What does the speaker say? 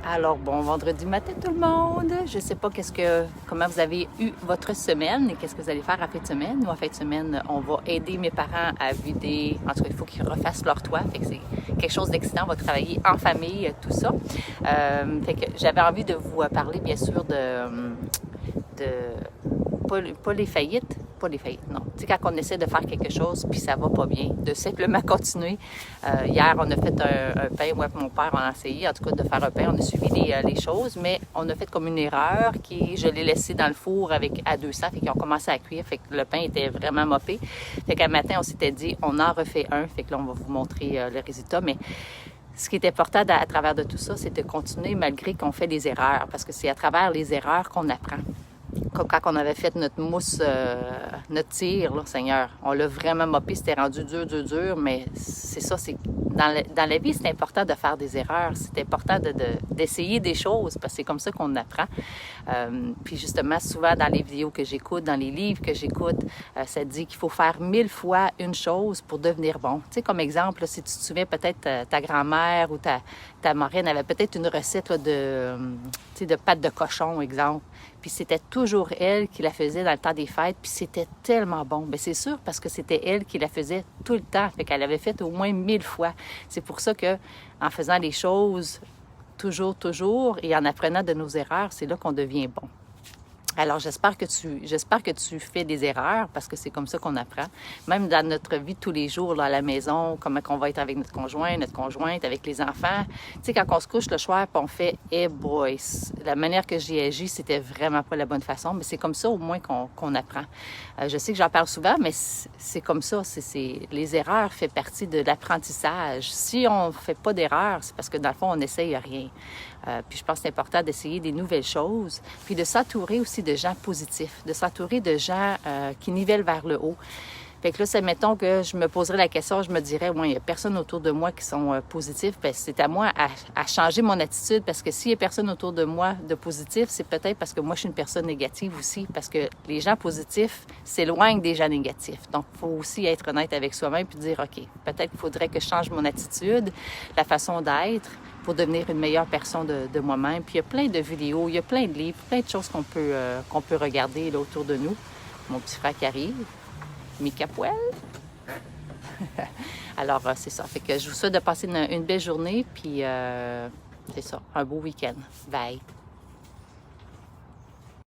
Alors bon, vendredi matin tout le monde. Je sais pas comment vous avez eu votre semaine et qu'est-ce que vous allez faire en fin de semaine. Nous, en fin de semaine, on va aider mes parents à vider. En tout cas, il faut qu'ils refassent leur toit. Fait que c'est quelque chose d'excitant. On va travailler en famille, tout ça. Fait que j'avais envie de vous parler, bien sûr, de pas les faillites, non. Tu sais, quand on essaie de faire quelque chose puis ça va pas bien, de simplement continuer. Hier, on a fait un pain, moi et mon père, on a essayé en tout cas de faire un pain, on a suivi les choses, mais on a fait comme une erreur je l'ai laissé dans le four à 200, fait qu'ils ont commencé à cuire, fait que le pain était vraiment mopé. Fait qu'un matin, on s'était dit, on en refait un, fait que là, on va vous montrer le résultat, mais ce qui est important à travers de tout ça, c'est de continuer malgré qu'on fait des erreurs, parce que c'est à travers les erreurs qu'on apprend. Comme quand on avait fait notre mousse, notre tir, là, Seigneur. On l'a vraiment mopé, c'était rendu dur, mais c'est ça, dans la vie, c'est important de faire des erreurs. C'est important d'essayer des choses, parce que c'est comme ça qu'on apprend. Puis justement, souvent dans les vidéos que j'écoute, dans les livres que j'écoute, ça dit qu'il faut faire 1000 fois une chose pour devenir bon. Tu sais, comme exemple, là, si tu te souviens peut-être ta grand-mère ou ta marraine avait peut-être une recette là, de pâte de cochon, exemple. Puis c'était toujours elle qui la faisait dans le temps des fêtes, puis c'était tellement bon. Bien, c'est sûr parce que c'était elle qui la faisait tout le temps, fait qu'elle avait fait au moins 1000 fois. C'est pour ça que en faisant les choses toujours, et en apprenant de nos erreurs, c'est là qu'on devient bon. Alors, j'espère que tu fais des erreurs parce que c'est comme ça qu'on apprend. Même dans notre vie de tous les jours, là, à la maison, comment on va être avec notre conjoint, notre conjointe, avec les enfants. Tu sais, quand on se couche le soir puis on fait « Hey boy, la manière que j'ai agi, c'était vraiment pas la bonne façon. » Mais c'est comme ça au moins qu'on apprend. Je sais que j'en parle souvent, mais c'est comme ça. Les erreurs font partie de l'apprentissage. Si on fait pas d'erreurs, c'est parce que dans le fond, on n'essaye rien. Puis je pense que c'est important d'essayer des nouvelles choses, puis de s'entourer aussi de gens positifs, de s'entourer de gens qui nivellent vers le haut. Fait que là, c'est mettons que je me poserais la question, je me dirais, il n'y a personne autour de moi qui sont positifs. Bien, c'est à moi à changer mon attitude parce que s'il n'y a personne autour de moi de positif, c'est peut-être parce que moi, je suis une personne négative aussi, parce que les gens positifs s'éloignent des gens négatifs. Donc, il faut aussi être honnête avec soi-même puis dire, OK, peut-être qu'il faudrait que je change mon attitude, la façon d'être pour devenir une meilleure personne de moi-même. Puis il y a plein de vidéos, il y a plein de livres, plein de choses qu'on peut regarder là, autour de nous. Mon petit frère qui arrive. Mika Poel. Alors, c'est ça. Fait que je vous souhaite de passer une belle journée, puis c'est ça, un beau week-end. Bye!